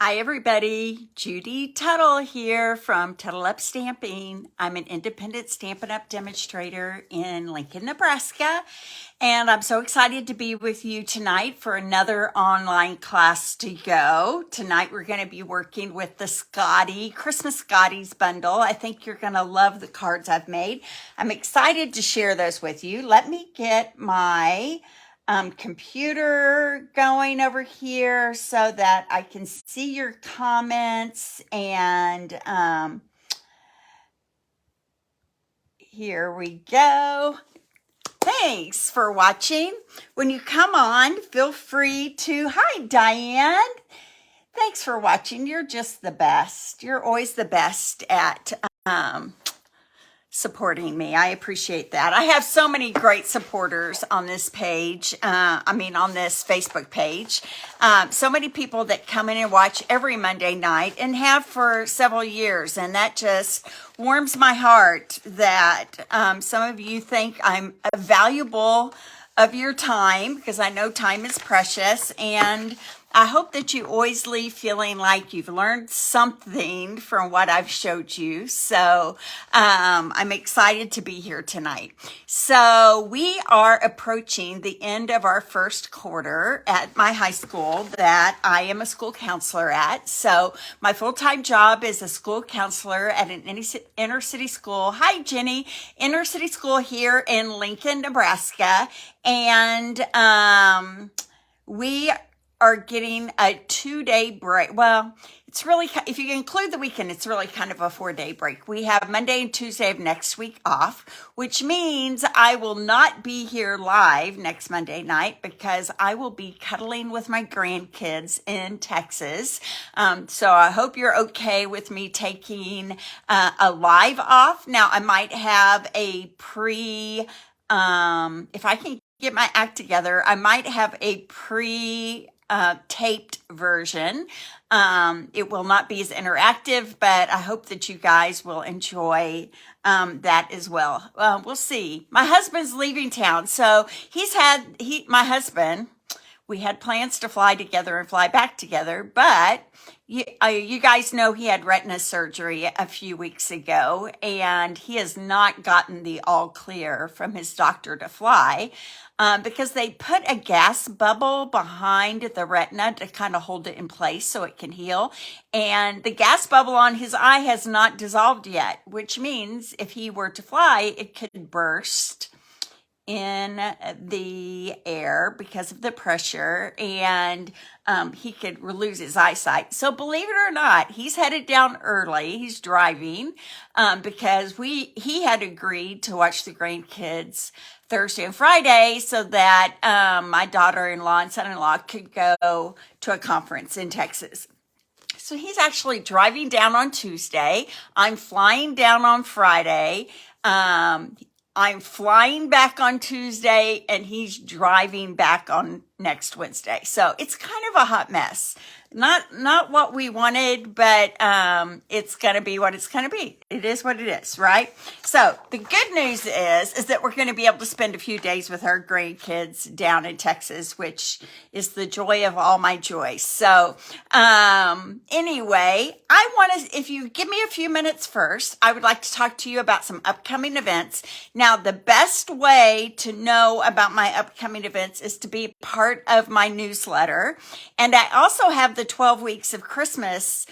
Hi everybody, Judy Tuttle here from Tuttle Up Stamping. I'm an independent Stampin' Up demonstrator in Lincoln, Nebraska, and I'm so excited to be with you tonight for another online class to go. Tonight we're going to be working with the Christmas Scotties bundle. I think you're going to love the cards I've made. I'm excited to share those with you. Let me get my computer going over here so that I can see your comments, and here we go. Thanks for watching. When you come on, feel free to, hi Diane. Thanks for watching. You're just the best. You're always the best at supporting me. I appreciate that. I have so many great supporters on this page. On this Facebook page. So many people that come in and watch every Monday night and have for several years. And that just warms my heart that some of you think I'm valuable of your time, because I know time is precious, and I hope that you always leave feeling like you've learned something from what I've showed you. So I'm excited to be here tonight. So we are approaching the end of our first quarter at my high school that I am a school counselor at. So my full-time job is a school counselor at an inner city school. Hi, Jenny. Inner city school here in Lincoln, Nebraska. And we are getting a 2-day break. Well, it's really, if you include the weekend, it's really kind of a 4-day break. We have Monday and Tuesday of next week off, which means I will not be here live next Monday night because I will be cuddling with my grandkids in Texas. So I hope you're okay with me taking a live off. Now, I might have a if I can get my act together, I might have a taped version. It will not be as interactive, but I hope that you guys will enjoy that as well. We'll see. My husband's leaving town, so my husband, we had plans to fly together and fly back together, but you guys know he had retina surgery a few weeks ago, and he has not gotten the all clear from his doctor to fly because they put a gas bubble behind the retina to kind of hold it in place so it can heal. And the gas bubble on his eye has not dissolved yet, which means if he were to fly, it could burst in the air because of the pressure, and he could lose his eyesight. So believe it or not, he's headed down early. He's driving because he had agreed to watch the grandkids Thursday and Friday so that my daughter-in-law and son-in-law could go to a conference in Texas. So he's actually driving down on Tuesday. I'm flying down on Friday. I'm flying back on Tuesday, and he's driving back on next Wednesday. So it's kind of a hot mess. Not what we wanted, but it's going to be what it's going to be. It is what it is, right? So the good news is that we're going to be able to spend a few days with our grandkids down in Texas, which is the joy of all my joys. So anyway, if you give me a few minutes first, I would like to talk to you about some upcoming events. Now, the best way to know about my upcoming events is to be part of my newsletter. And I also have the 12 weeks of Christmas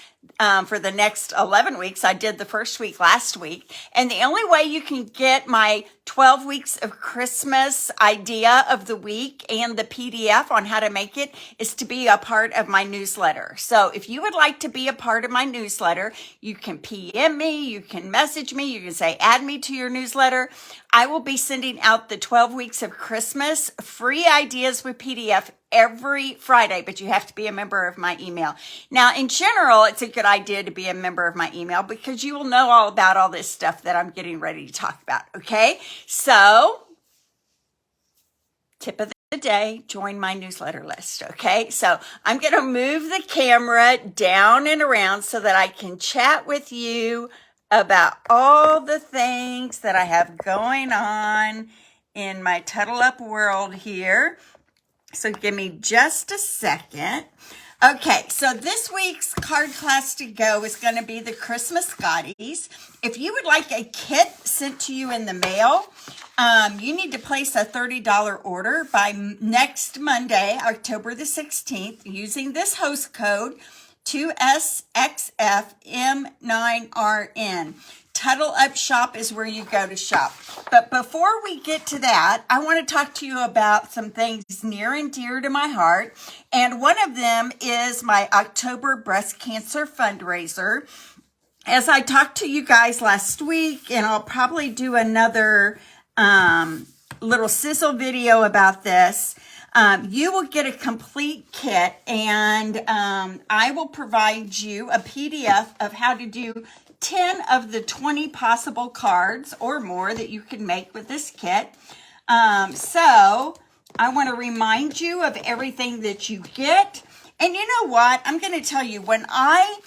for the next 11 weeks. I did the first week last week. And the only way you can get my 12 weeks of Christmas idea of the week and the PDF on how to make it is to be a part of my newsletter. So if you would like to be a part of my newsletter, you can PM me, you can message me, you can say, add me to your newsletter. I will be sending out the 12 weeks of Christmas free ideas with PDF every Friday, but you have to be a member of my email. Now, in general, it's a good idea to be a member of my email because you will know all about all this stuff that I'm getting ready to talk about, okay? So, tip of the day, join my newsletter list, okay? So, I'm going to move the camera down and around so that I can chat with you about all the things that I have going on in my Tuttle Up world here. So give me just a second. Okay, so this week's card class to go is going to be the Christmas Scotties. If you would like a kit sent to you in the mail, you need to place a $30 order by next Monday, October the 16th, using this host code 2SXFM9RN. Tuttle Up Shop is where you go to shop. But before we get to that, I want to talk to you about some things near and dear to my heart. And one of them is my October breast cancer fundraiser. As I talked to you guys last week, and I'll probably do another little sizzle video about this, you will get a complete kit, and I will provide you a PDF of how to do 10 of the 20 possible cards or more that you can make with this kit. So I want to remind you of everything that you get. And you know what? I'm going to tell you, when I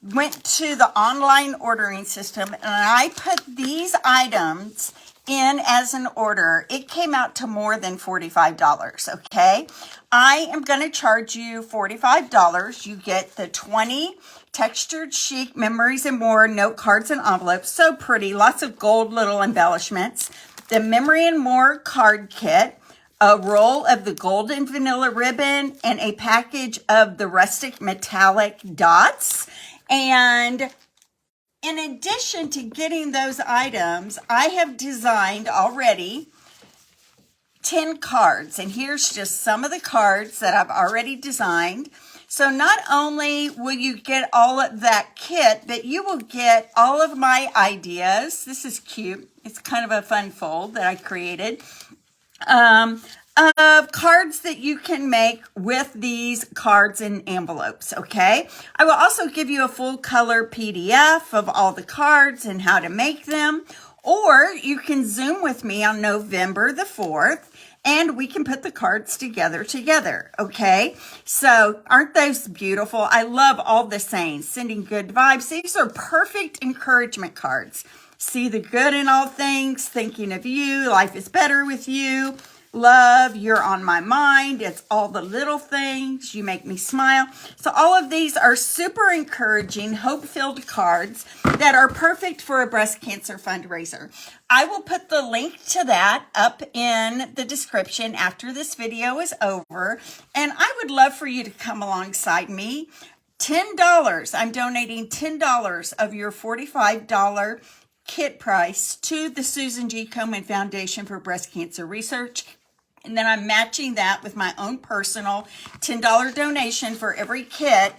went to the online ordering system and I put these items in as an order, it came out to more than $45, okay? I am going to charge you $45. You get the 20 textured chic memories and more note cards and envelopes. So pretty, lots of gold little embellishments. The memory and more card kit, a roll of the golden vanilla ribbon, and a package of the rustic metallic dots. And in addition to getting those items, I have designed already 10 cards. And here's just some of the cards that I've already designed. So not only will you get all of that kit, but you will get all of my ideas. This is cute. It's kind of a fun fold that I created. Of cards that you can make with these cards and envelopes, okay? I will also give you a full color PDF of all the cards and how to make them, or you can Zoom with me on November the 4th, and we can put the cards together, okay? So aren't those beautiful? I love all the sayings, sending good vibes. These are perfect encouragement cards. See the good in all things, thinking of you, life is better with you. Love, you're on my mind. It's all the little things. You make me smile. So all of these are super encouraging, hope-filled cards that are perfect for a breast cancer fundraiser. I will put the link to that up in the description after this video is over. And I would love for you to come alongside me. $10. I'm donating $10 of your $45 kit price to the Susan G. Komen Foundation for Breast Cancer Research. And then I'm matching that with my own personal $10 donation for every kit,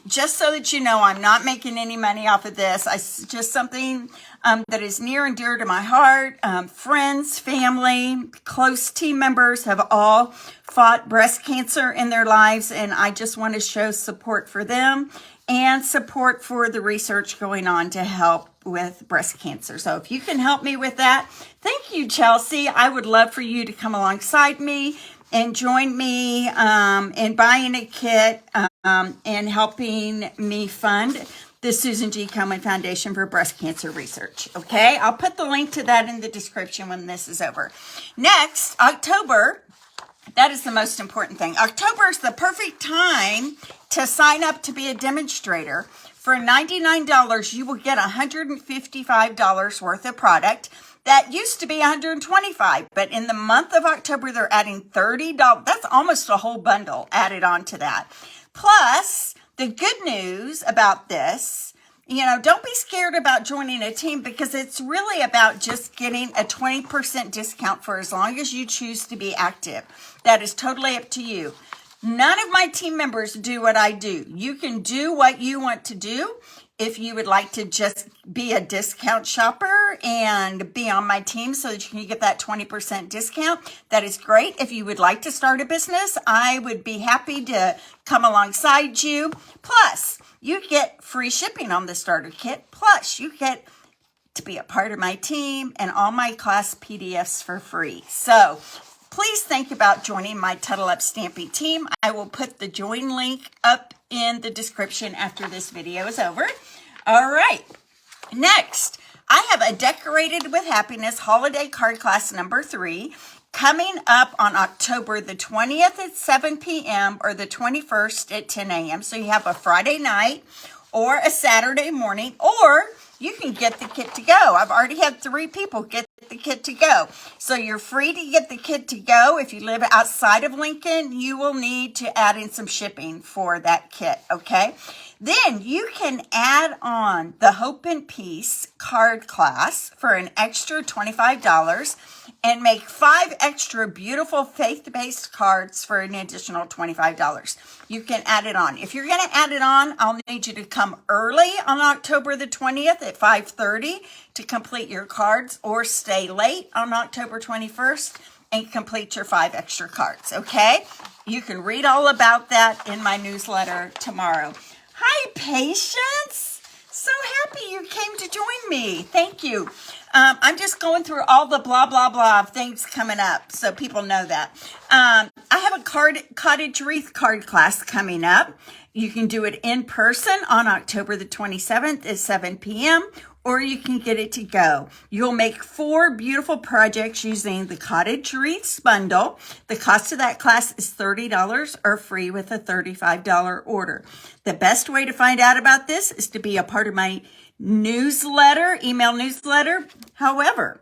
just so that you know I'm not making any money off of this. It's just something that is near and dear to my heart. Friends, family, close team members have all fought breast cancer in their lives, and I just want to show support for them and support for the research going on to help with breast cancer. So if you can help me with that, thank you, Chelsea. I would love for you to come alongside me and join me in buying a kit and helping me fund the Susan G. Komen Foundation for Breast Cancer Research. Okay, I'll put the link to that in the description when this is over. Next, October. That is the most important thing. October is the perfect time to sign up to be a demonstrator. For $99, you will get $155 worth of product. That used to be $125, but in the month of October, they're adding $30. That's almost a whole bundle added on to that. Plus, the good news about this, don't be scared about joining a team, because it's really about just getting a 20% discount for as long as you choose to be active. That is totally up to you. None of my team members do what I do. You can do what you want to do. If you would like to just be a discount shopper and be on my team so that you can get that 20% discount, that is great. If you would like to start a business, I would be happy to come alongside you. Plus, you get free shipping on the starter kit. Plus, you get to be a part of my team and all my class PDFs for free. So please think about joining my Tuttle Up Stamping team. I will put the join link up in the description after this video is over. All right. Next, I have a Decorated with Happiness holiday card class number 3. coming up on October the 20th at 7 p.m. or the 21st at 10 a.m. So you have a Friday night or a Saturday morning, or you can get the kit to go. I've already had 3 people get the kit to go. So you're free to get the kit to go. If you live outside of Lincoln, you will need to add in some shipping for that kit, okay? Then you can add on the Hope and Peace card class for an extra $25 and make 5 extra beautiful faith-based cards for an additional $25. You can add it on. If you're going to add it on, I'll need you to come early on October the 20th at 5:30 to complete your cards, or stay late on October 21st and complete your 5 extra cards, okay? You can read all about that in my newsletter tomorrow. Hi, Patience. So happy you came to join me. Thank you. I'm just going through all the blah, blah, blah of things coming up so people know that. I have a cottage wreath card class coming up. You can do it in person on October the 27th at 7 p.m., or you can get it to go. You'll make 4 beautiful projects using the cottage wreaths bundle. The cost of that class is $30 or free with a $35 order. The best way to find out about this is to be a part of my newsletter, email newsletter. However,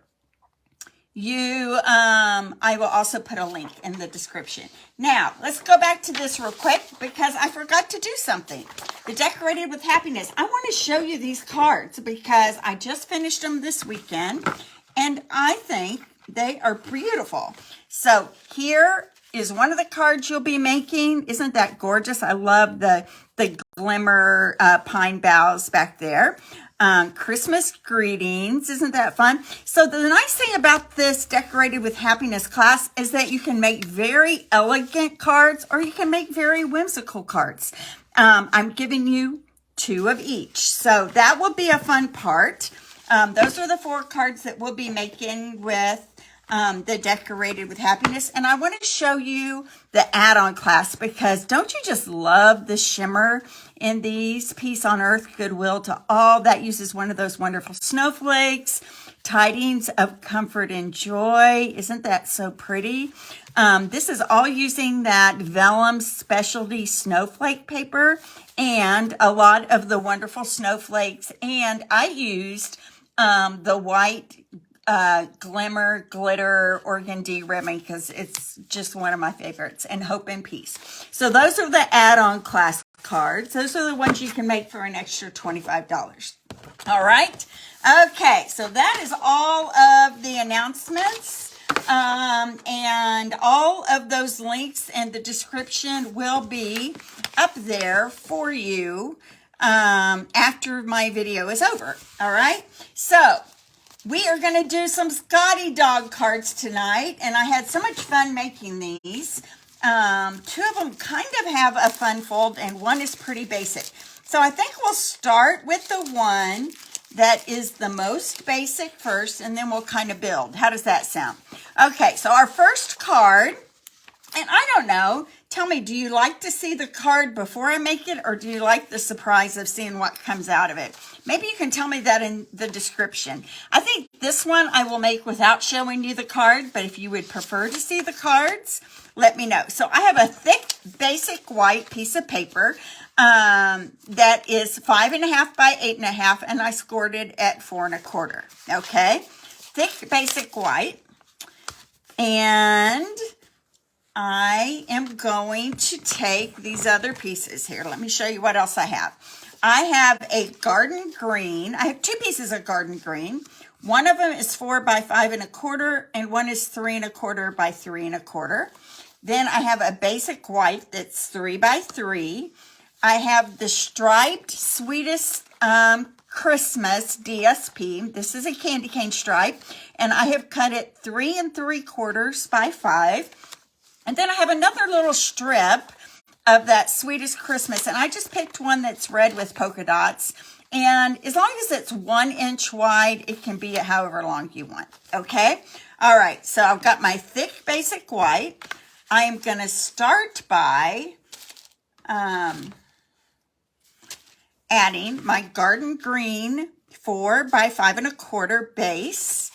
I will also put a link in the description. Now, let's go back to this real quick because I forgot to do something. The Decorated with Happiness. I want to show you these cards because I just finished them this weekend and I think they are beautiful. So here is one of the cards you'll be making. Isn't that gorgeous? I love the glimmer pine boughs back there. Christmas greetings. Isn't that fun? So the nice thing about this Decorated with Happiness class is that you can make very elegant cards or you can make very whimsical cards. I'm giving you 2 of each. So that will be a fun part. Those are the 4 cards that we'll be making with the Decorated with Happiness. And I want to show you the add-on class because don't you just love the shimmer in these? Peace on Earth, Goodwill to All. That uses one of those wonderful snowflakes. Tidings of Comfort and Joy. Isn't that so pretty? This is all using that vellum specialty snowflake paper and a lot of the wonderful snowflakes. And I used the white glimmer glitter organdy ribbon because it's just one of my favorites, and Hope and Peace. So those are the add-on class cards. Those are the ones you can make for an extra $25. All right. Okay. So that is all of the announcements. And all of those links and the description will be up there for you after my video is over. All right. So we are going to do some Scotty dog cards tonight, and I had so much fun making these. 2 of them kind of have a fun fold, and one is pretty basic. So I think we'll start with the one that is the most basic first, and then we'll kind of build. How does that sound? Okay, so our first card, and I don't know, tell me, do you like to see the card before I make it, or do you like the surprise of seeing what comes out of it? Maybe you can tell me that in the description. I think this one I will make without showing you the card, but if you would prefer to see the cards, let me know. So I have a thick, basic white piece of paper that is 5.5 by 8.5, and I scored it at 4 1/4. Okay, thick, basic white, and I am going to take these other pieces here. Let me show you what else I have. I have a garden green. I have 2 pieces of garden green. One of them is 4 by 5 1/4, and one is 3 1/4 by 3 1/4. Then I have a basic white that's 3 by 3. I have the striped Sweetest Christmas DSP. This is a candy cane stripe, and I have cut it 3 3/4 by 5. And then I have another little strip of that Sweetest Christmas, and I just picked one that's red with polka dots. And as long as it's 1 inch wide, it can be however long you want. Okay. All right. So I've got my thick basic white. I am going to start by adding my garden green 4 by 5 1/4 base.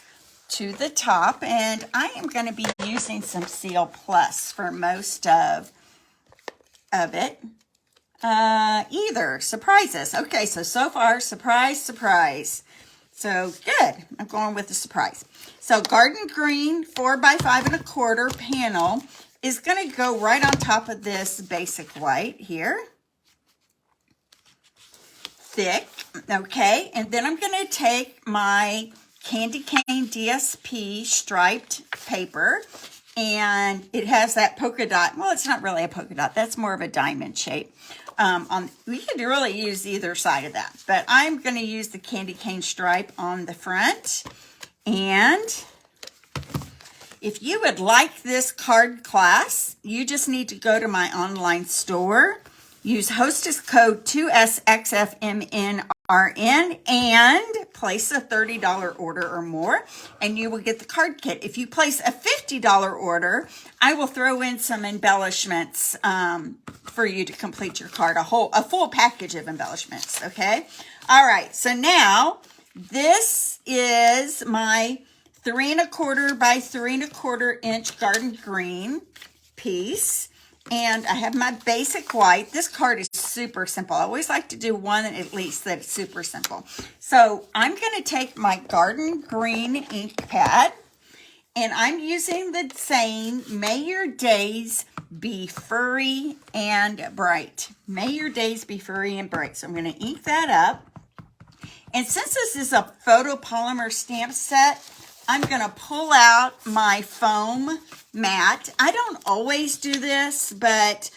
to the top, and I am going to be using some Seal Plus for most of it. Either surprises. Okay, so far, surprise, surprise. So good. I'm going with the surprise. So garden green 4x5 1/4 panel is going to go right on top of this basic white here. Thick. Okay, and then I'm going to take my Candy Cane DSP striped paper, and it has that polka dot. Well, it's not really a polka dot. That's more of a diamond shape. We could really use either side of that, but I'm going to use the candy cane stripe on the front. And if you would like this card class, you just need to go to my online store, use Hostess code 2SXFMNRN, and place a $30 order or more, and you will get the card kit. If you place a $50 order, I will throw in some embellishments for you to complete your card, a full package of embellishments, okay? All right, so now this is my 3 1/4 by 3 1/4 inch garden green piece. And I have my basic white. This card is super simple. I always like to do one at least that's super simple. So I'm going to take my garden green ink pad, and I'm using the saying, may your days be furry and bright. May your days be furry and bright. So I'm going to ink that up. And since this is a photopolymer stamp set, I'm going to pull out my foam mat. I don't always do this, but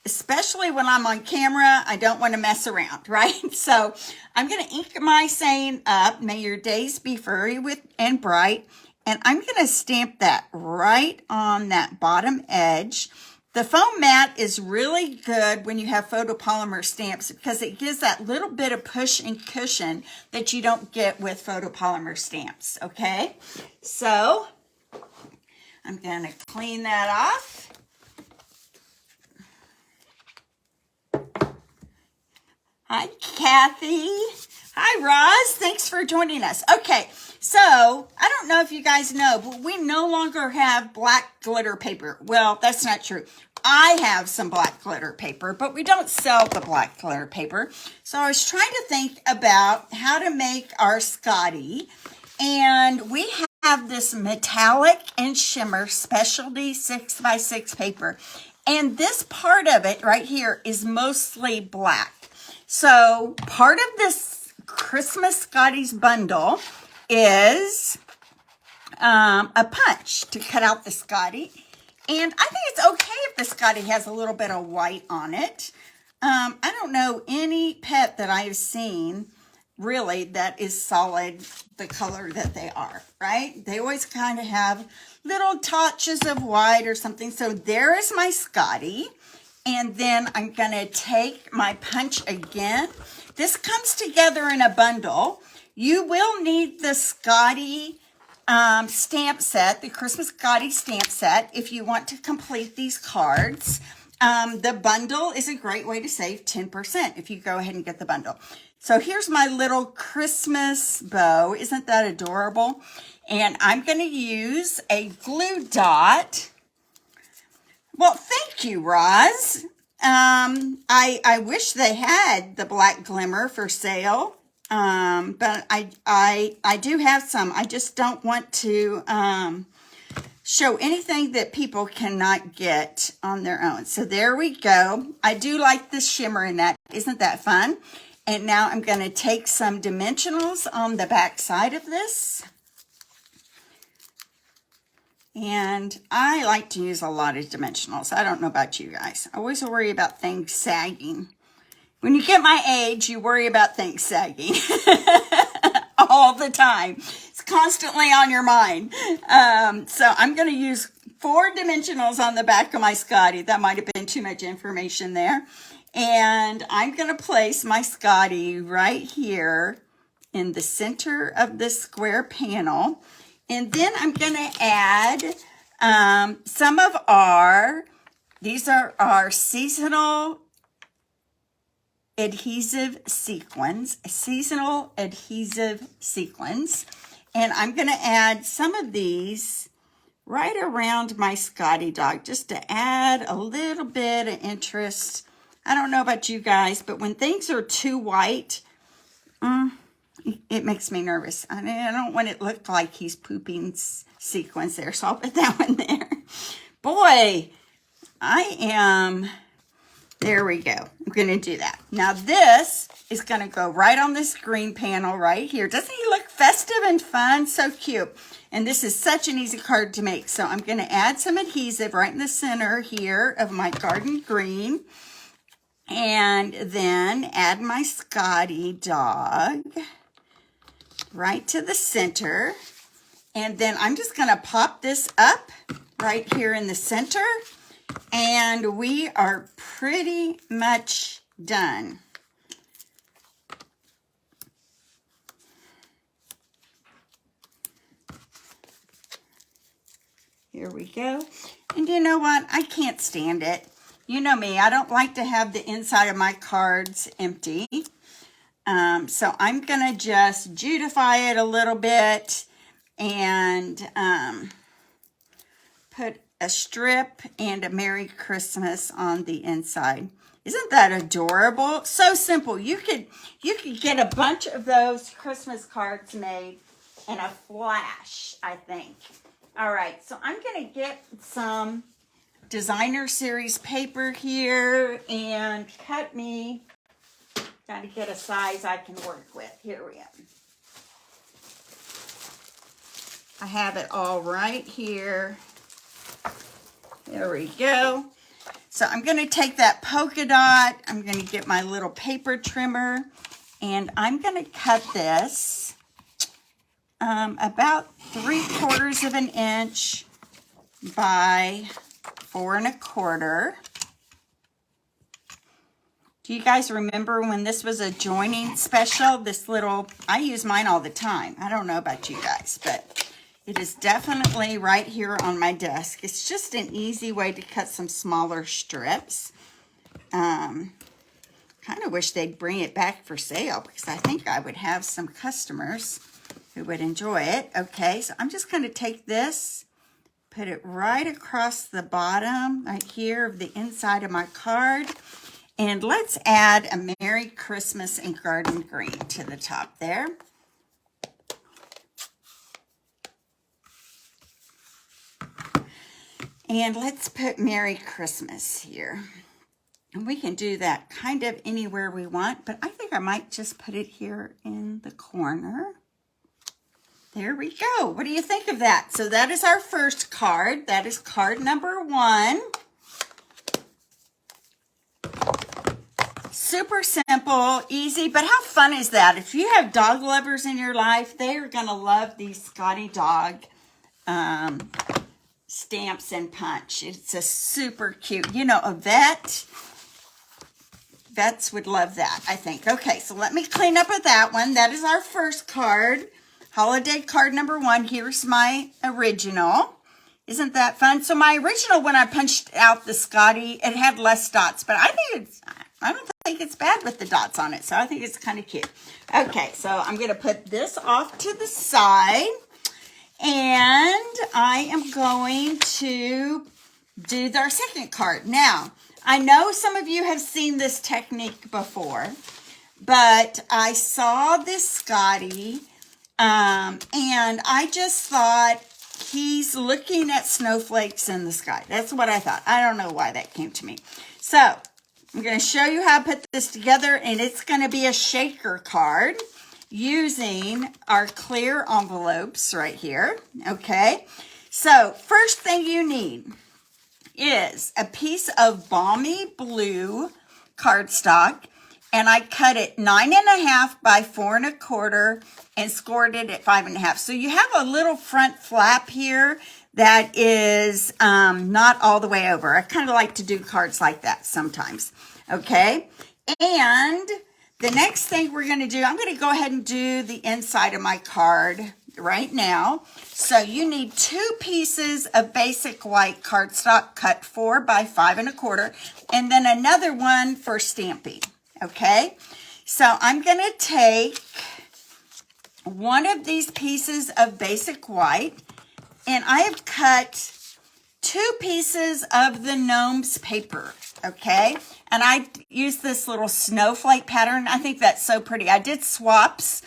especially when I'm on camera, I don't want to mess around, right? So I'm going to ink my saying up, may your days be furry and bright, and I'm going to stamp that right on that bottom edge. The foam mat is really good when you have photopolymer stamps because it gives that little bit of push and cushion that you don't get with photopolymer stamps, okay? So I'm going to clean that off. Hi, Kathy. Hi, Roz. Thanks for joining us. Okay, so I don't know if you guys know, but we no longer have black glitter paper. Well, that's not true. I have some black glitter paper, but we don't sell the black glitter paper. So I was trying to think about how to make our Scottie, and we have this metallic and shimmer specialty 6x6 paper, and this part of it right here is mostly black. So part of this Christmas Scotties bundle is a punch to cut out the Scottie. And I think it's okay if the Scottie has a little bit of white on it. I don't know any pet that I have seen really that is solid the color that they are, right? They always kind of have little touches of white or something. So there is my Scottie. And then I'm going to take my punch again. This comes together in a bundle. You will need the Scottie stamp set, the Christmas Scottie stamp set, if you want to complete these cards. The bundle is a great way to save 10% if you go ahead and get the bundle. So here's my little Christmas bow. Isn't that adorable? And I'm going to use a glue dot. Well, thank you, Roz. I wish they had the black glimmer for sale. But I do have some. I just don't want to show anything that people cannot get on their own. So there we go. I do like the shimmer in that. Isn't that fun? And now I'm going to take some dimensionals on the back side of this. And I like to use a lot of dimensionals. I don't know about you guys. I always worry about things sagging. When you get my age, you worry about things sagging all the time. It's constantly on your mind. So I'm going to use 4 dimensionals on the back of my Scottie. That might have been too much information there. And I'm going to place my Scottie right here in the center of this square panel. And then I'm going to add some of these are our seasonal adhesive sequins, And I'm going to add some of these right around my Scotty dog just to add a little bit of interest. I don't know about you guys, but when things are too white, it makes me nervous. I don't want it to look like he's pooping sequins there, so I'll put that one there. Boy, there we go. I'm going to do that. Now this is going to go right on this green panel right here. Doesn't he look festive and fun? So cute. And this is such an easy card to make. So I'm going to add some adhesive right in the center here of my garden green. And then add my Scotty dog right to the center. And then I'm just going to pop this up right here in the center. And we are pretty much done. Here we go. And you know what? I can't stand it. You know me, I don't like to have the inside of my cards empty. So I'm going to just Judify it a little bit and put a strip and a Merry Christmas on the inside. Isn't that adorable? So simple. You could get a bunch of those Christmas cards made in a flash, I think. All right, so I'm going to get some designer series paper here and got to get a size I can work with. Here we go. I have it all right here. There we go. So I'm going to take that polka dot. I'm going to get my little paper trimmer and I'm going to cut this about 3/4 of an inch by 4 1/4. Do you guys remember when this was a joining special? I use mine all the time. I don't know about you guys, but it is definitely right here on my desk. It's just an easy way to cut some smaller strips. Kind of wish they'd bring it back for sale because I think I would have some customers who would enjoy it. Okay, so I'm just going to take this, put it right across the bottom right here of the inside of my card. And let's add a Merry Christmas and Garden Green to the top there. And let's put Merry Christmas here. And we can do that kind of anywhere we want, but I think I might just put it here in the corner. There we go. What do you think of that? So that is our first card. That is card number 1. Super simple, easy, but how fun is that? If you have dog lovers in your life, they are going to love these Scotty dog stamps and punch. It's a super cute, a vets would love that, I think. Okay, so let me clean up with that one. That is our first card, holiday card number 1. Here's my original. Isn't that fun? So my original, when I punched out the Scotty, it had less dots, but I don't think it's bad with the dots on it, so I think it's kind of cute. Okay, so I'm going to put this off to the side, and I am going to do our second card. Now, I know some of you have seen this technique before, but I saw this Scotty, and I just thought he's looking at snowflakes in the sky. That's what I thought. I don't know why that came to me. So I'm going to show you how to put this together, and it's going to be a shaker card using our clear envelopes right here. Okay, so first thing you need is a piece of balmy blue cardstock, and I cut it 9.5 by 4 1/4 and scored it at 5.5. So you have a little front flap here that is not all the way over. I kind of like to do cards like that sometimes. Okay, and the next thing we're going to do, I'm going to go ahead and do the inside of my card right now. So you need 2 pieces of basic white cardstock cut 4 by 5 1/4, and then another one for stamping. Okay, so I'm going to take one of these pieces of basic white, and I have cut 2 pieces of the gnome's paper, okay? And I used this little snowflake pattern. I think that's so pretty. I did swaps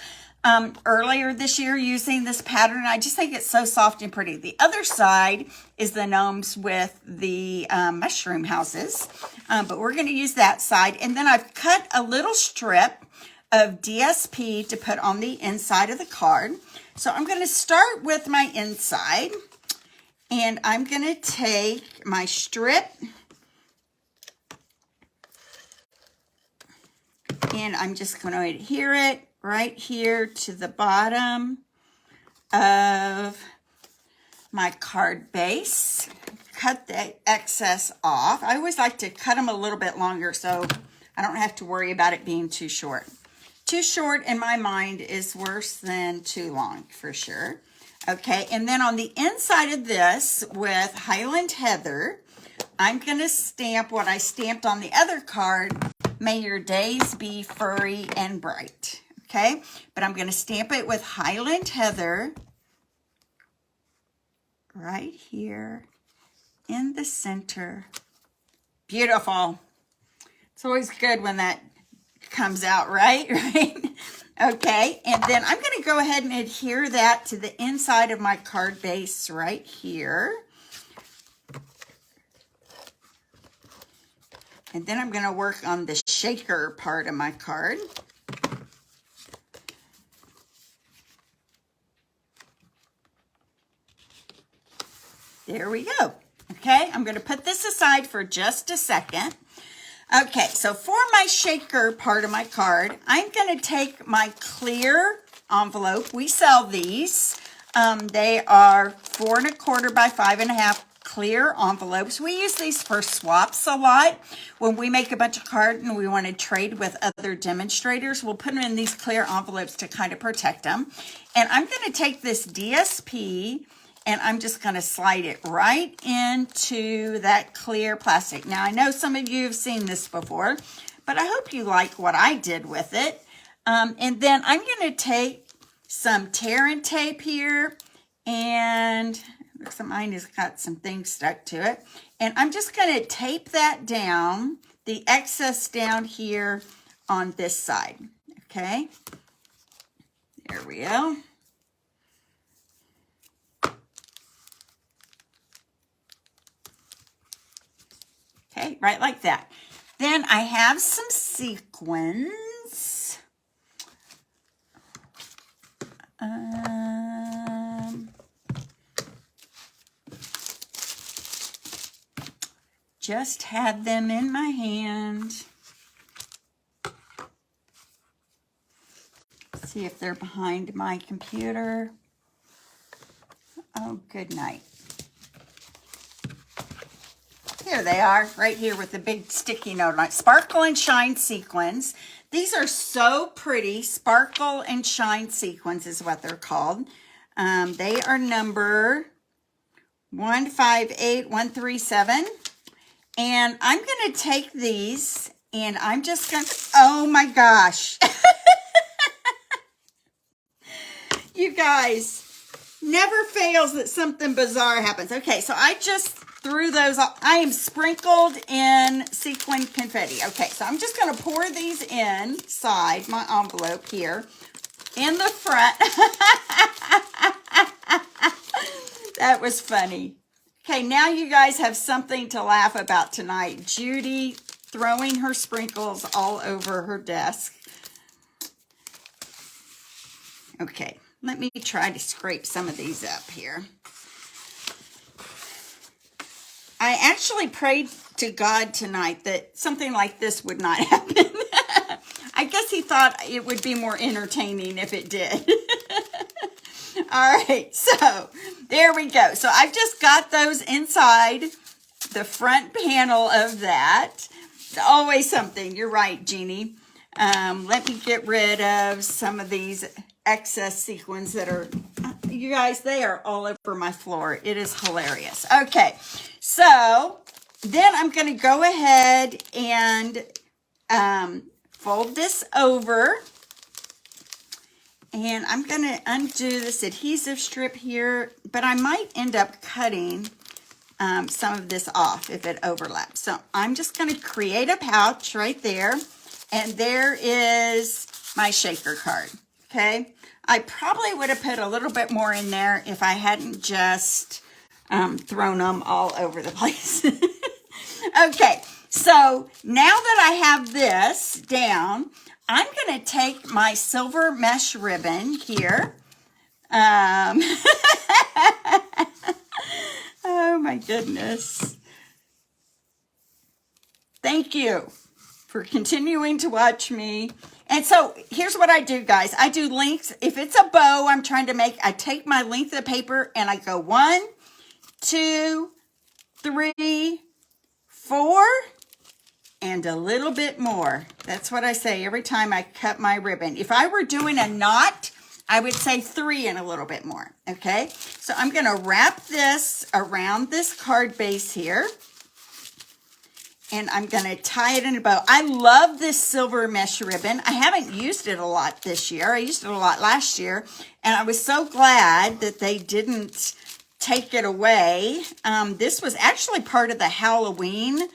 earlier this year using this pattern. I just think it's so soft and pretty. The other side is the gnomes with the mushroom houses, but we're going to use that side. And then I've cut a little strip of DSP to put on the inside of the card. So I'm going to start with my inside, and I'm going to take my strip and I'm just going to adhere it right here to the bottom of my card base. Cut the excess off. I always like to cut them a little bit longer so I don't have to worry about it being too short. Too short in my mind is worse than too long for sure. Okay, and then on the inside of this with Highland Heather, I'm going to stamp what I stamped on the other card, May Your Days Be Furry and Bright. Okay, but I'm going to stamp it with Highland Heather right here in the center. Beautiful. It's always good when that comes out right? Okay, and then I'm going to go ahead and adhere that to the inside of my card base right here. And then I'm going to work on the shaker part of my card. There we go. Okay, I'm going to put this aside for just a second. Okay, so for my shaker part of my card, I'm going to take my clear envelope. We sell these. They are 4 1/4 by 5 1/2 clear envelopes. We use these for swaps a lot. When we make a bunch of cards and we want to trade with other demonstrators, we'll put them in these clear envelopes to kind of protect them. And I'm going to take this DSP and I'm just going to slide it right into that clear plastic. Now, I know some of you have seen this before, but I hope you like what I did with it. And then I'm going to take some tear and tape here, and mine has got some things stuck to it. And I'm just going to tape that down, the excess down here on this side. Okay, there we go. Okay, right like that. Then I have some sequins. Just had them in my hand. See if they're behind my computer. Oh, good night. Here they are, right here with the big sticky note on it. Sparkle and Shine Sequins. These are so pretty. Sparkle and Shine Sequins is what they're called. They are number 158137. And I'm going to take these and I'm just going to, oh my gosh. You guys, never fails that something bizarre happens. Okay, so I just threw those off. I am sprinkled in sequin confetti. Okay, so I'm just going to pour these inside my envelope here in the front. That was funny. Okay, now you guys have something to laugh about tonight. Judy throwing her sprinkles all over her desk. Okay, let me try to scrape some of these up here. I actually prayed to God tonight that something like this would not happen. I guess he thought it would be more entertaining if it did. All right, so there we go. So I've just got those inside the front panel of that. Always something. You're right, Jeannie. Let me get rid of some of these excess sequins that are, you guys, they are all over my floor. It is hilarious. Okay, so then I'm going to go ahead and fold this over. And I'm going to undo this adhesive strip here, but I might end up cutting some of this off if it overlaps. So I'm just going to create a pouch right there. And there is my shaker card, okay? I probably would have put a little bit more in there if I hadn't just thrown them all over the place. Okay, so now that I have this down, I'm going to take my silver mesh ribbon here. Oh my goodness. Thank you for continuing to watch me. And so here's what I do, guys. I do lengths. If it's a bow I'm trying to make, I take my length of paper and I go 1, 2, 3, 4, and a little bit more. That's what I say every time I cut my ribbon. If I were doing a knot, I would say 3 and a little bit more, okay? So I'm gonna wrap this around this card base here, and I'm gonna tie it in a bow. I love this silver mesh ribbon. I haven't used it a lot this year. I used it a lot last year, and I was so glad that they didn't take it away. This was actually part of the Halloween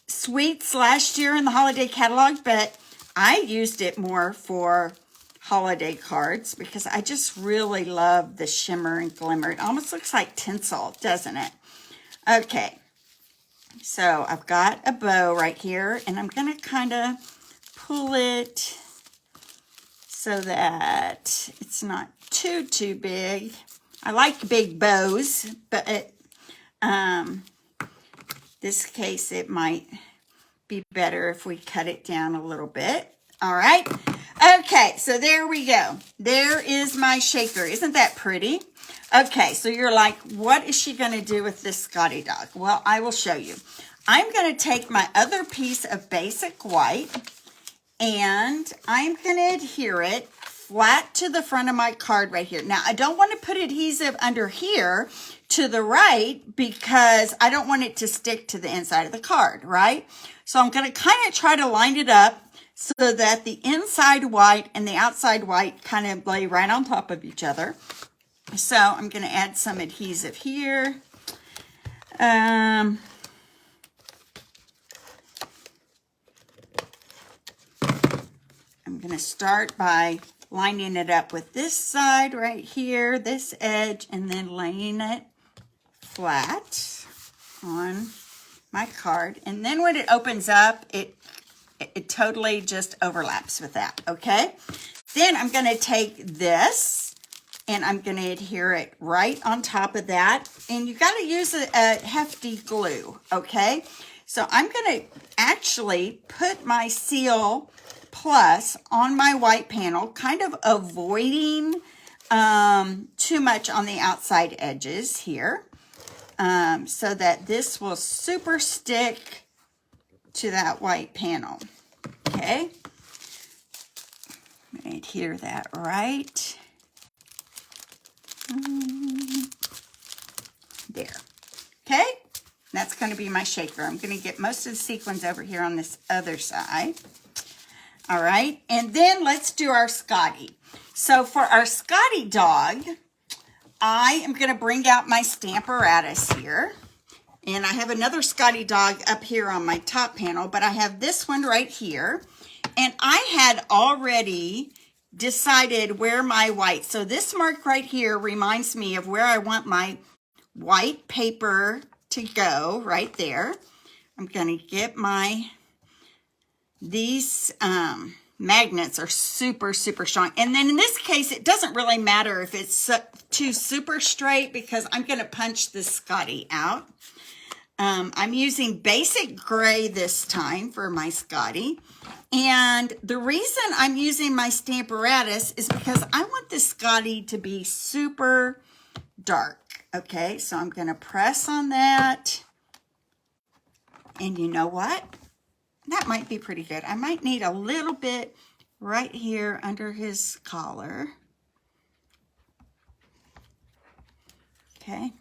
sweets last year in the holiday catalog, but I used it more for holiday cards because I just really love the shimmer and glimmer. It almost looks like tinsel, doesn't it? Okay, so I've got a bow right here, and I'm going to kind of pull it so that it's not too big. I like big bows, but this case it might be better if we cut it down a little bit. All right. Okay, so there we go. There is my shaker. Isn't that pretty? Okay, so you're like, what is she going to do with this Scotty dog? Well, I will show you. I'm going to take my other piece of basic white, and I'm going to adhere it flat to the front of my card right here. Now, I don't want to put adhesive under here to the right because I don't want it to stick to the inside of the card, right? So I'm going to kind of try to line it up so that the inside white and the outside white kind of lay right on top of each other. So I'm going to add some adhesive here. I'm going to start by lining it up with this side right here, this edge, and then laying it flat on my card. And then when it opens up, it totally just overlaps with that, okay? Then I'm going to take this and I'm going to adhere it right on top of that. And you got to use a hefty glue, okay? So I'm going to actually put my Seal Plus on my white panel, kind of avoiding too much on the outside edges here, so that this will super stick to that white panel. Okay, I'm going to adhere that right there. Okay, that's going to be my shaker. I'm going to get most of the sequins over here on this other side. All right, and then let's do our Scotty. So for our Scotty dog, I am going to bring out my Stamparatus here. And I have another Scotty dog up here on my top panel, but I have this one right here. And I had already decided where my white, so this mark right here reminds me of where I want my white paper to go, right there. I'm going to get these magnets are super strong, and then in this case it doesn't really matter if it's too super straight because I'm going to punch this Scotty out. I'm using basic gray this time for my Scotty, and the reason I'm using my Stamparatus is because I want this Scotty to be super dark. Okay, so I'm going to press on that, and you know what? That might be pretty good. I might need a little bit right here under his collar. Okay.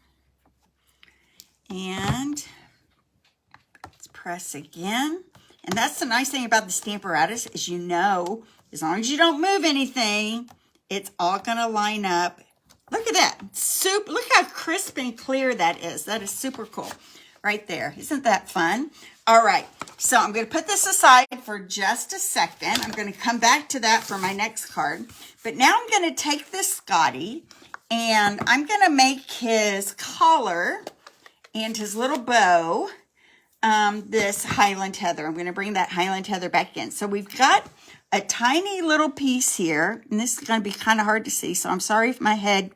And let's press again. And that's the nice thing about the Stamparatus is you know, as long as you don't move anything, it's all going to line up. Look at that. Look how crisp and clear that is. That is super cool right there. Isn't that fun? All right. So I'm going to put this aside for just a second. I'm going to come back to that for my next card. But now I'm going to take this Scotty and I'm going to make his collar and his little bow this Highland Heather. I'm going to bring that Highland Heather back in. So we've got a tiny little piece here, and this is going to be kind of hard to see, so I'm sorry if my head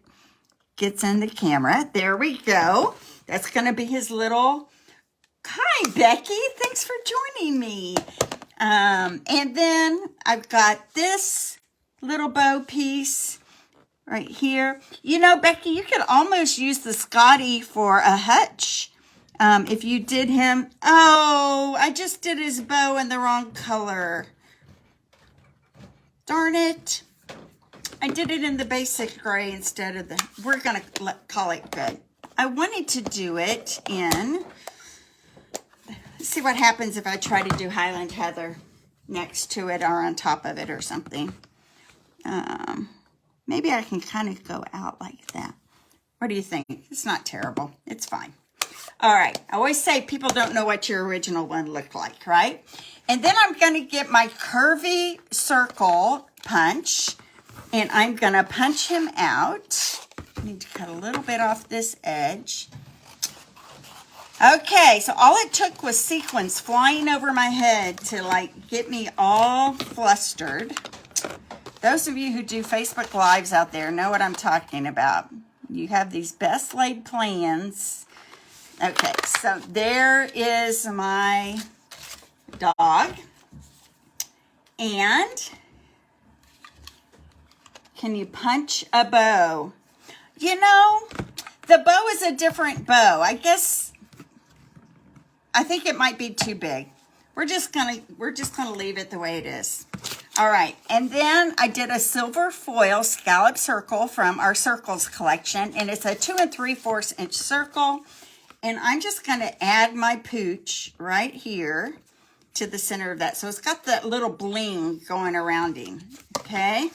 gets in the camera. There we go. That's going to be his little... Hi, Becky. Thanks for joining me. And then I've got this little bow piece right here. You know, Becky, you could almost use the Scotty for a hutch. If you did him... Oh, I just did his bow in the wrong color. Darn it. I did it in the basic gray instead of the... We're going to call it good. I wanted to do it in... Let's see what happens if I try to do Highland Heather next to it or on top of it or something. Maybe I can kind of go out like that. What do you think? It's not terrible. It's fine. All right. I always say people don't know what your original one looked like, right? And then I'm going to get my curvy circle punch, and I'm going to punch him out. I need to cut a little bit off this edge. Okay, so all it took was sequins flying over my head to, like, get me all flustered. Those of you who do Facebook Lives out there know what I'm talking about. You have these best laid plans. Okay, so there is my dog. And can you punch a bow? You know, the bow is a different bow. I think it might be too big. We're just gonna leave it the way it is. All right, and then I did a silver foil scallop circle from our circles collection, and it's a 2 3/4 inch circle. And I'm just gonna add my pooch right here to the center of that. So it's got that little bling going around him, okay?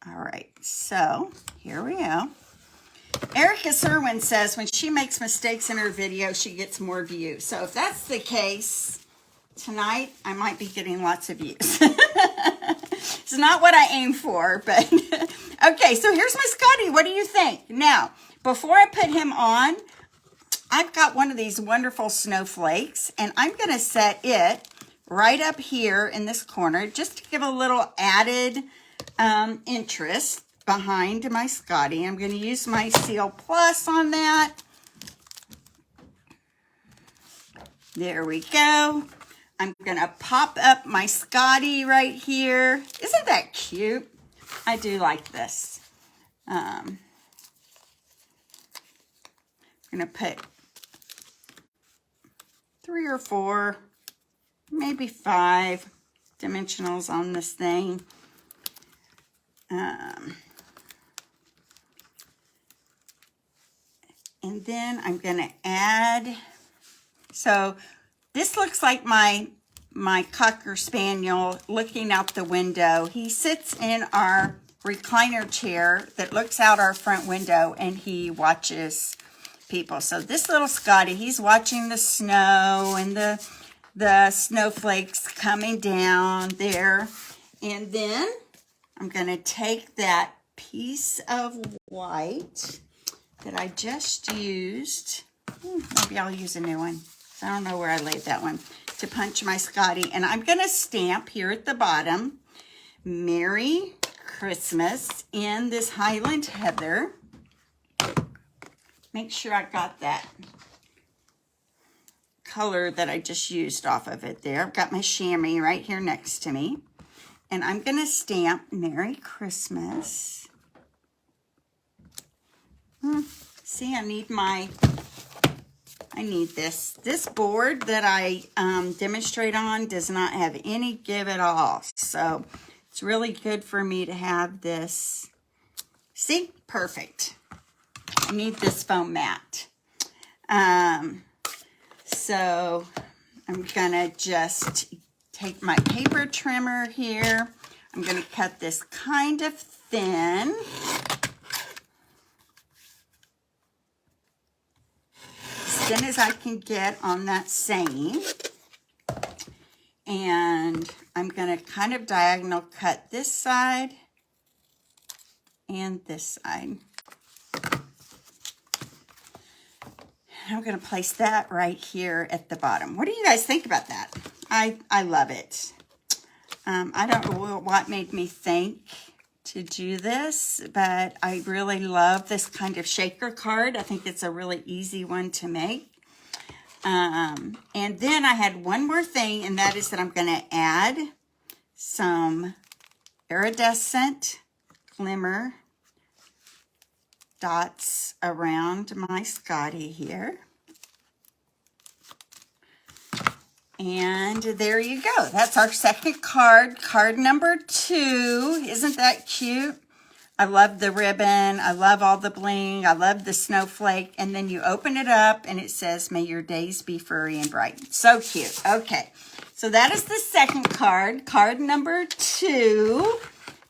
All right, so here we go. Erica Serwin says when she makes mistakes in her video, she gets more views. So if that's the case, tonight I might be getting lots of views. It's not what I aim for, but okay, so here's my Scotty. What do you think? Now, before I put him on, I've got one of these wonderful snowflakes, and I'm going to set it right up here in this corner just to give a little added interest behind my Scotty. I'm going to use my Seal Plus on that. There we go. I'm going to pop up my Scotty right here. Isn't that cute? I do like this. I'm going to put 3 or 4, maybe 5 dimensionals on this thing. And then I'm going to add, so this looks like my Cocker Spaniel looking out the window. He sits in our recliner chair that looks out our front window, and he watches people. So this little Scotty, he's watching the snow and the snowflakes coming down there. And then I'm going to take that piece of white that I just used. Maybe I'll use a new one. I don't know where I laid that one to punch my Scotty. And I'm going to stamp here at the bottom, Merry Christmas in this Highland Heather. Make sure I got that color that I just used off of it there. I've got my chamois right here next to me. And I'm going to stamp Merry Christmas. See, I need this. This board that I demonstrate on does not have any give at all. So it's really good for me to have this. See? Perfect. You need this foam mat. So I'm gonna just take my paper trimmer here. I'm gonna cut this kind of thin. As thin as I can get on that seam. And I'm gonna kind of diagonal cut this side and this side. I'm going to place that right here at the bottom. What do you guys think about that? I love it. I don't know what made me think to do this, but I really love this kind of shaker card. I think it's a really easy one to make. And then I had one more thing, and that is that I'm going to add some iridescent glimmer dots around my Scottie here. And there you go. That's our second card, card number 2. Isn't that cute? I love the ribbon. I love all the bling. I love the snowflake. And then you open it up and it says, may your days be furry and bright. So cute. Okay. So that is the second card, card number 2.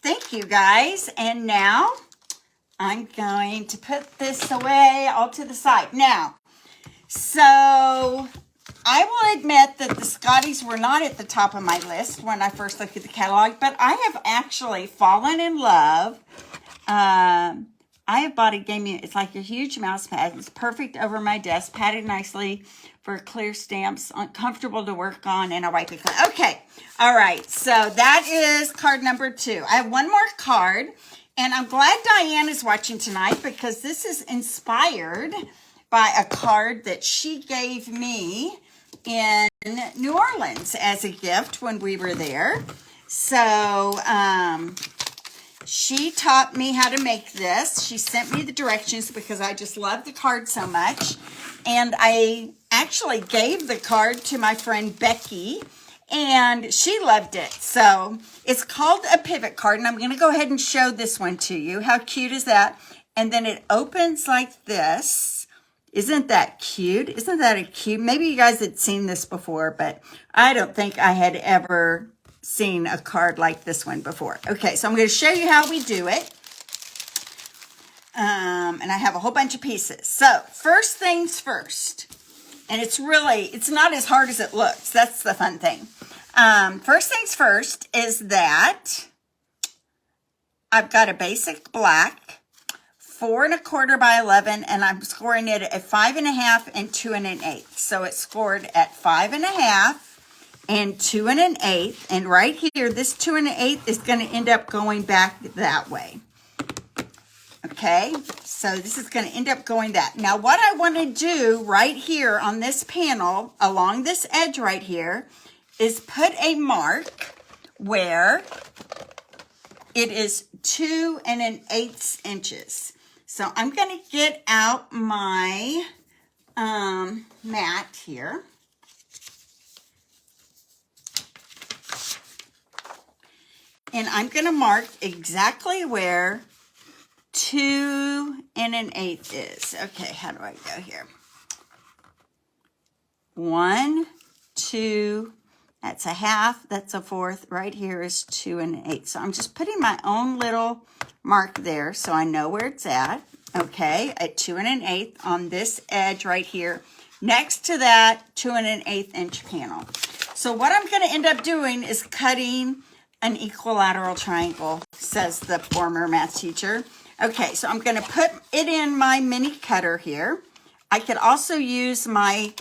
Thank you guys. And now I'm going to put this away all to the side. Now, so I will admit that the Scotties were not at the top of my list when I first looked at the catalog, but I have actually fallen in love. I have bought a gaming, it's like a huge mouse pad. It's perfect over my desk, padded nicely for clear stamps, comfortable to work on, and a wipe it clean. Okay, all right, so that is card number 2. I have one more card. And I'm glad Diane is watching tonight because this is inspired by a card that she gave me in New Orleans as a gift when we were there. So she taught me how to make this. She sent me the directions because I just love the card so much. And I actually gave the card to my friend Becky, and she loved it. So it's called a pivot card, and I'm going to go ahead and show this one to you. How cute is that? And then it opens like this. Isn't that cute? Isn't that a cute? Maybe you guys had seen this before, but I don't think I had ever seen a card like this one before. Okay, so I'm going to show you how we do it. And I have a whole bunch of pieces. So first things first. And it's not as hard as it looks. That's the fun thing. First things first is that I've got a basic black, 4 1/4 by 11, and I'm scoring it at 5 1/2 and 2 1/8. So it's scored at 5 1/2 and 2 1/8. And right here, this 2 1/8 is going to end up going back that way. Okay, so this is going to end up going that. Now, what I want to do right here on this panel, along this edge right here, is put a mark where it is 2 1/8 inches. So I'm going to get out my mat here. And I'm going to mark exactly where 2 1/8 is. Okay, how do I go here? 1, 2, that's a half, that's a fourth. Right here is 2 1/8. So I'm just putting my own little mark there so I know where it's at. Okay, at 2 1/8 on this edge right here. Next to that 2 1/8 inch panel. So what I'm going to end up doing is cutting an equilateral triangle, says the former math teacher. Okay, so I'm going to put it in my mini cutter here. I could also use and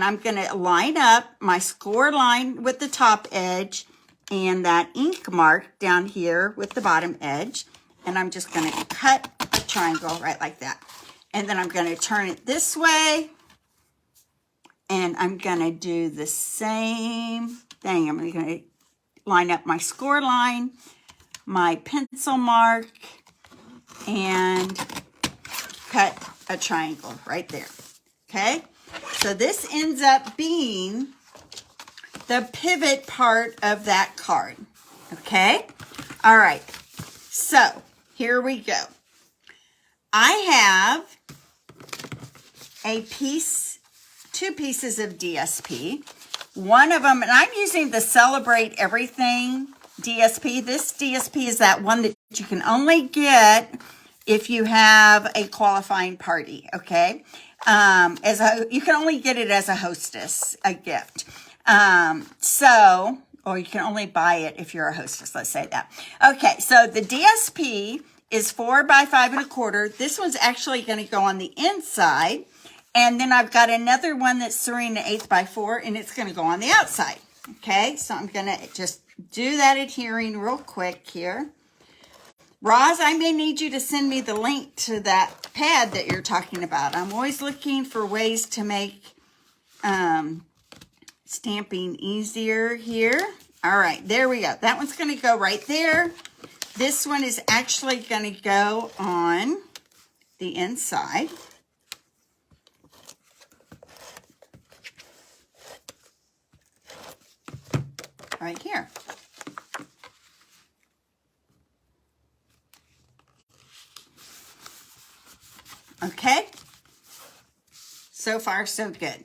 I'm going to line up my score line with the top edge and that ink mark down here with the bottom edge. And I'm just going to cut a triangle right like that. And then I'm going to turn it this way. And I'm going to do the same thing. I'm going to line up my score line, my pencil mark, and cut a triangle right there. Okay, so this ends up being the pivot part of that card. Okay, all right, so here we go. I have two pieces of DSP. One of them, and I'm using the Celebrate Everything DSP. This DSP is that one that you can only get if you have a qualifying party, okay? You can only get it as a hostess, a gift. Or you can only buy it if you're a hostess, let's say that. Okay, so the DSP is 4 by 5 1/4. This one's actually going to go on the inside. And then I've got another one that's 3 1/8 by 4, and it's going to go on the outside. Okay, so I'm going to just do that adhering real quick here. Roz, I may need you to send me the link to that pad that you're talking about. I'm always looking for ways to make stamping easier here. All right, there we go. That one's going to go right there. This one is actually going to go on the inside. Right here. Okay. So far, so good.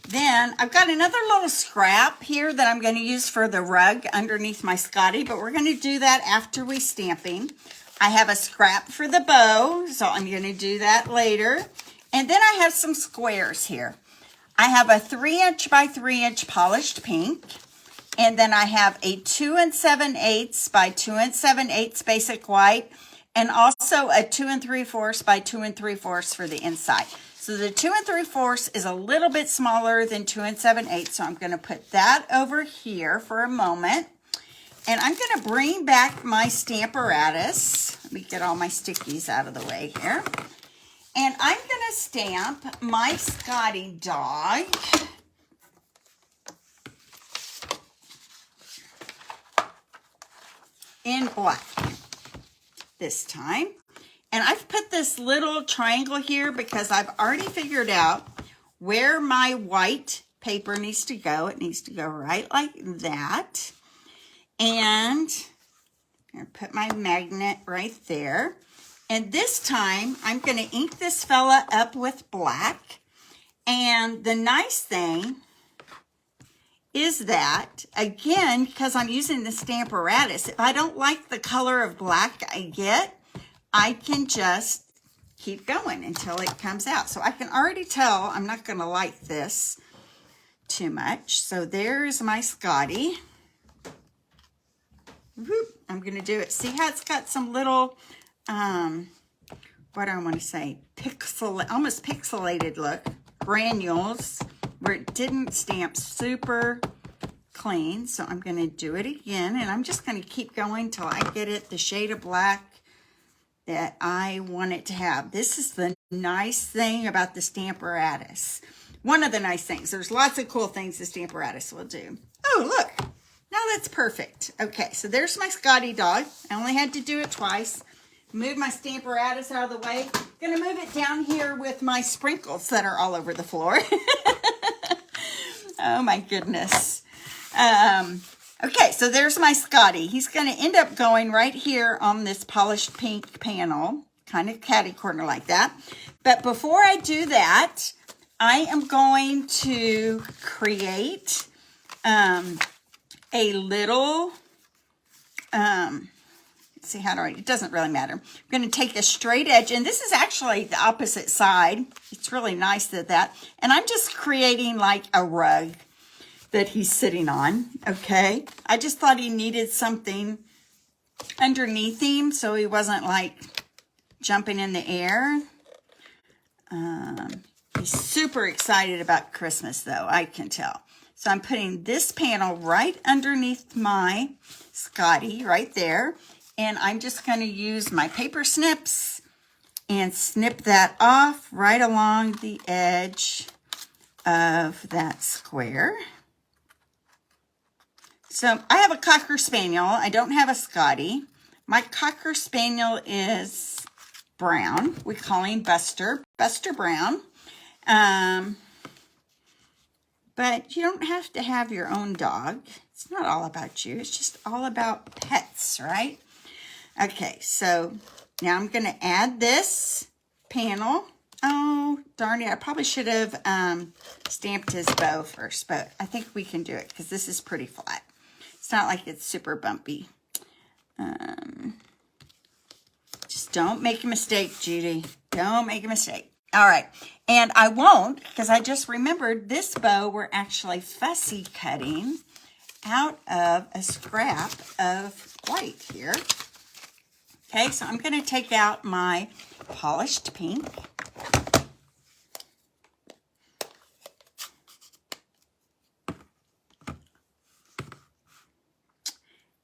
Then I've got another little scrap here that I'm going to use for the rug underneath my Scotty, but we're going to do that after we stamping. I have a scrap for the bow, so I'm going to do that later. And then I have some squares here. I have a 3 inch by 3 inch polished pink. And then I have a 2 7/8 by 2 7/8 basic white, and also a 2 3/4 by 2 3/4 for the inside. So the 2 3/4 is a little bit smaller than 2 7/8, so I'm going to put that over here for a moment. And I'm going to bring back my Stamparatus. Let me get all my stickies out of the way here. And I'm going to stamp my Scotty dog. In black this time. And I've put this little triangle here because I've already figured out where my white paper needs to go. It needs to go right like that. And I'm going to put my magnet right there. And this time I'm going to ink this fella up with black. And the nice thing is that, again, because I'm using the Stamparatus, if I don't like the color of black I get, I can just keep going until it comes out. So I can already tell I'm not going to like this too much. So there's my Scotty. Whoop, I'm going to do it. See how it's got some little, what do I want to say, almost pixelated look, granules, where it didn't stamp super clean. So I'm going to do it again, and I'm just going to keep going till I get it the shade of black that I want it to have. This is the nice thing about the Stamparatus. One of the nice things. There's lots of cool things the Stamparatus will do. Oh, look. Now that's perfect. Okay, so there's my Scotty dog. I only had to do it twice. Move my Stamparatus out of the way. Gonna move it down here with my sprinkles that are all over the floor. Oh my goodness. Okay, so there's my Scotty. He's gonna end up going right here on this polished pink panel, kind of catty corner like that. But before I do that, I am going to create a little, let's see, how do I, it doesn't really matter. I'm going to take a straight edge, and this is actually the opposite side. It's really nice that, and I'm just creating like a rug that he's sitting on, okay? I just thought he needed something underneath him so he wasn't like jumping in the air. He's super excited about Christmas though, I can tell. So I'm putting this panel right underneath my Scotty right there. And I'm just going to use my paper snips and snip that off right along the edge of that square. So I have a Cocker Spaniel. I don't have a Scotty. My Cocker Spaniel is brown. We call him Buster Brown. But you don't have to have your own dog. It's not all about you. It's just all about pets, right? Okay, so now I'm going to add this panel. Oh, darn it. I probably should have stamped his bow first, but I think we can do it because this is pretty flat. It's not like it's super bumpy. Just don't make a mistake, Judy. Don't make a mistake. All right. And I won't, because I just remembered this bow we're actually fussy cutting out of a scrap of white here. Okay, so I'm going to take out my polished pink.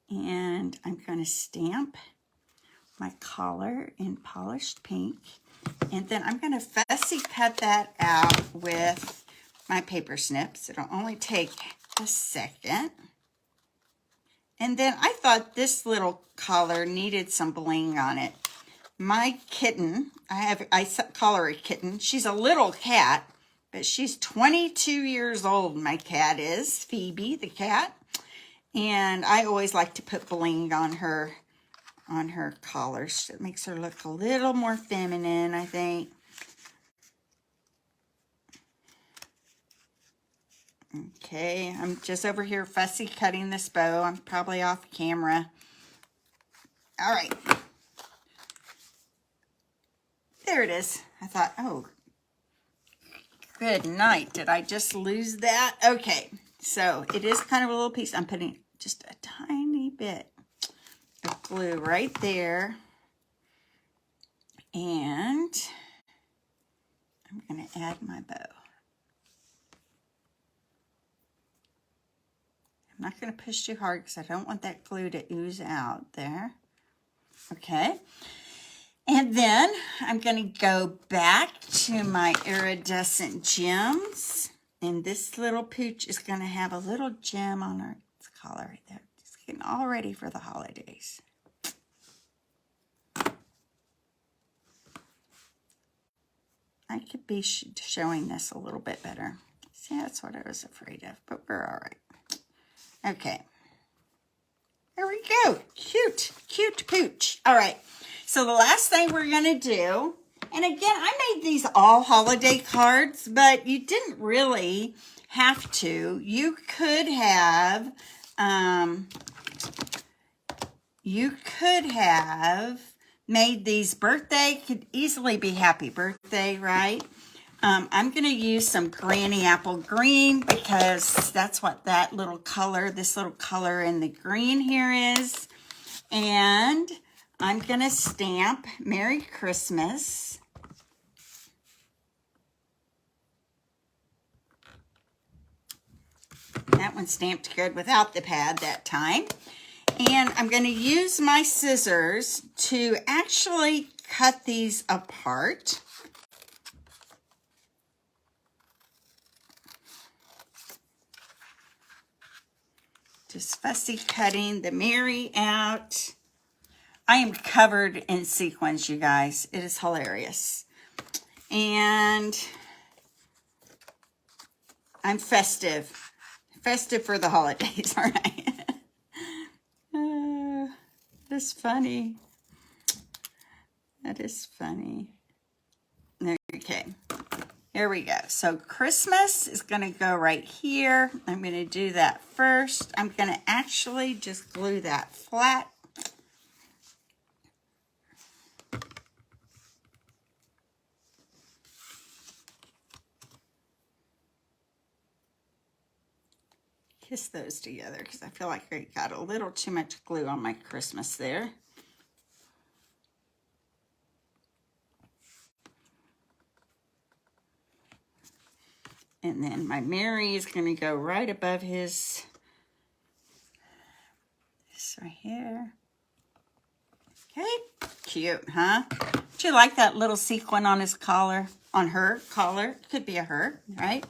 And I'm going to stamp my collar in polished pink. And then I'm going to fussy cut that out with my paper snips. It'll only take a second. And then I thought this little collar needed some bling on it. My kitten, I call her a kitten. She's a little cat, but she's 22 years old. My cat is Phoebe, the cat. And I always like to put bling on her collars. It makes her look a little more feminine, I think. Okay, I'm just over here fussy cutting this bow. I'm probably off camera. All right. There it is. I thought, oh, good night. Did I just lose that? Okay, so it is kind of a little piece. I'm putting just a tiny bit of glue right there. And I'm going to add my bow. I'm not going to push too hard because I don't want that glue to ooze out there. Okay. And then I'm going to go back to my iridescent gems. And this little pooch is going to have a little gem on her collar right there. Just getting all ready for the holidays. I could be showing this a little bit better. See, that's what I was afraid of, but we're all right. Okay. There we go. Cute, cute pooch. All right. So the last thing we're going to do, and again, I made these all holiday cards, but you didn't really have to. You could have, made these birthday, could easily be happy birthday, right? I'm going to use some Granny Apple Green because that's what that little color, this little color in the green here is. And I'm going to stamp Merry Christmas. That one stamped good without the pad that time. And I'm going to use my scissors to actually cut these apart. Just fussy cutting the Mary out. I am covered in sequins, you guys. It is hilarious. And I'm festive. Festive for the holidays, aren't I? That's funny. That is funny. Okay. Here we go. So Christmas is going to go right here. I'm going to do that first. I'm going to actually just glue that flat. Kiss those together because I feel like I got a little too much glue on my Christmas there. And then my Mary is going to go right above his, this right here. Okay, cute, huh? Do you like that little sequin on his collar, on her collar? Could be a her, right?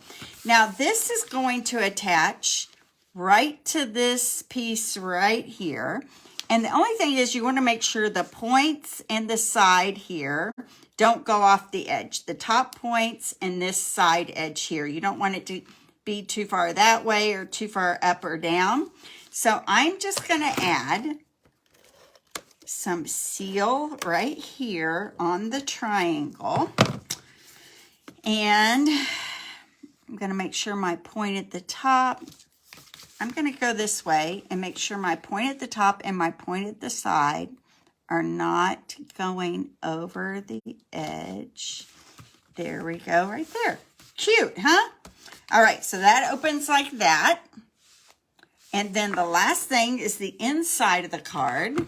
Now this is going to attach right to this piece right here. And the only thing is you want to make sure the points and the side here don't go off the edge. The top points and this side edge here. You don't want it to be too far that way or too far up or down. So I'm just going to add some seal right here on the triangle. And I'm going to make sure my point at the top, I'm going to go this way and make sure my point at the top and my point at the side are not going over the edge. There we go, right there. Cute, huh? All right, so that opens like that. And then the last thing is the inside of the card.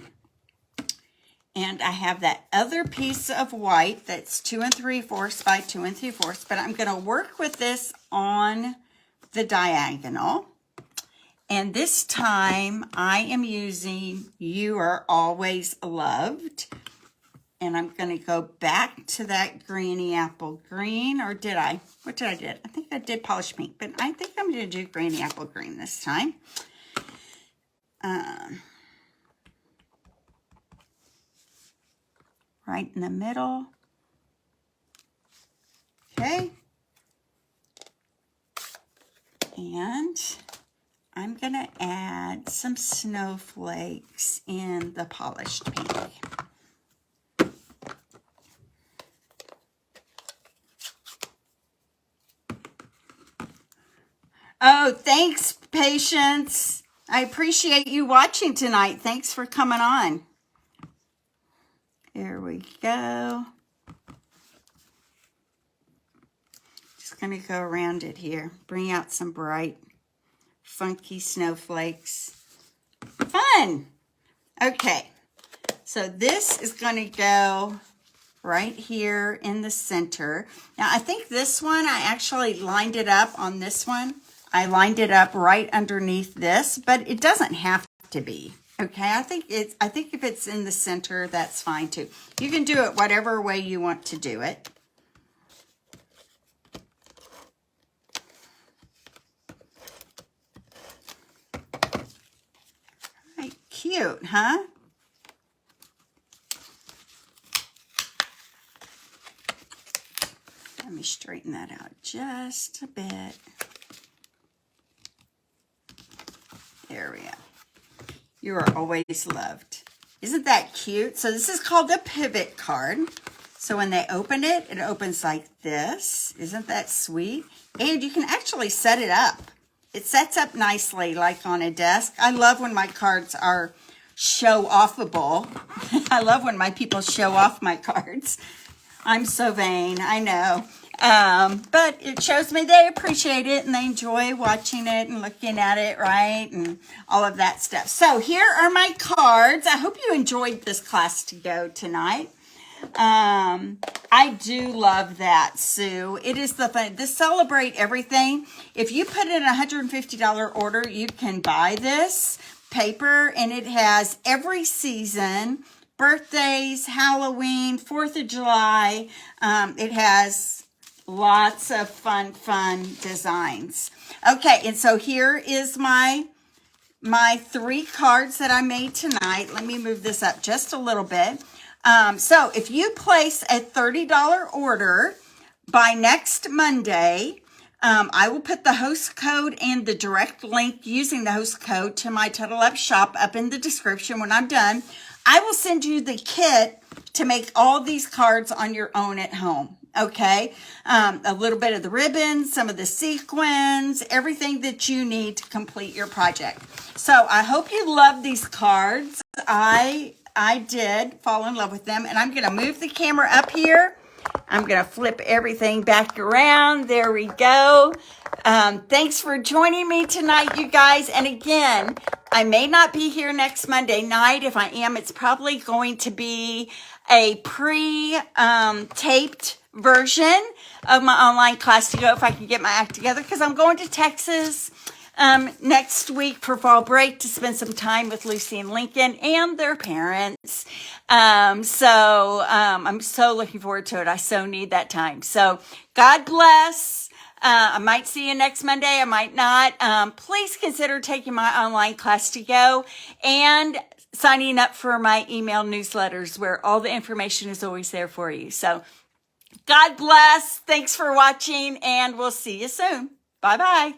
And I have that other piece of white that's 2 3/4 by 2 3/4, but I'm going to work with this on the diagonal. And this time I am using You Are Always Loved. And I'm going to go back to that Granny Apple Green, or did I? What did I do? I think I did Polish Pink, but I think I'm going to do Granny Apple Green this time. Right in the middle. Okay. And I'm going to add some snowflakes in the polished pink. Oh, thanks, Patience. I appreciate you watching tonight. Thanks for coming on. There we go. Just going to go around it here. Bring out some bright, funky snowflakes. Fun. Okay. So this is going to go right here in the center. Now, I think this one, I actually lined it up on this one. I lined it up right underneath this, but it doesn't have to be. Okay, I think if it's in the center, that's fine too. You can do it whatever way you want to do it. Right, cute, huh? Let me straighten that out just a bit. There we go. You Are Always Loved. Isn't that cute? So this is called the pivot card. So when they open it, it opens like this. Isn't that sweet? And you can actually set it up. It sets up nicely like on a desk. I love when my cards are show-offable. I love when my people show off my cards. I'm so vain, I know. But it shows me they appreciate it and they enjoy watching it and looking at it, right? And all of that stuff. So here are my cards. I hope you enjoyed this class to go tonight. I do love that, Sue. It is the fun. This Celebrate Everything. If you put in a $150 order, you can buy this paper, and it has every season, birthdays, Halloween, 4th of July. It has lots of fun designs. Okay, and so here is my 3 cards that I made tonight. Let me move this up just a little bit. So if you place a $30 order by next Monday, I will put the host code and the direct link using the host code to my Tuttle Up shop up in the description when I'm done. I will send you the kit to make all these cards on your own at home. Okay, a little bit of the ribbons, some of the sequins, everything that you need to complete your project. So I hope you love these cards. I did fall in love with them, and I'm going to move the camera up here. I'm going to flip everything back around. There we go. Thanks for joining me tonight, you guys. And again, I may not be here next Monday night. If I am, it's probably going to be a pre-taped version of my online class to go if I can get my act together, because I'm going to Texas next week for fall break to spend some time with Lucy and Lincoln and their parents. I'm so looking forward to it. I so need that time. So God bless. I might see you next Monday. I might not. Please consider taking my online class to go and signing up for my email newsletters where all the information is always there for you. So God bless. Thanks for watching, and we'll see you soon. Bye-bye.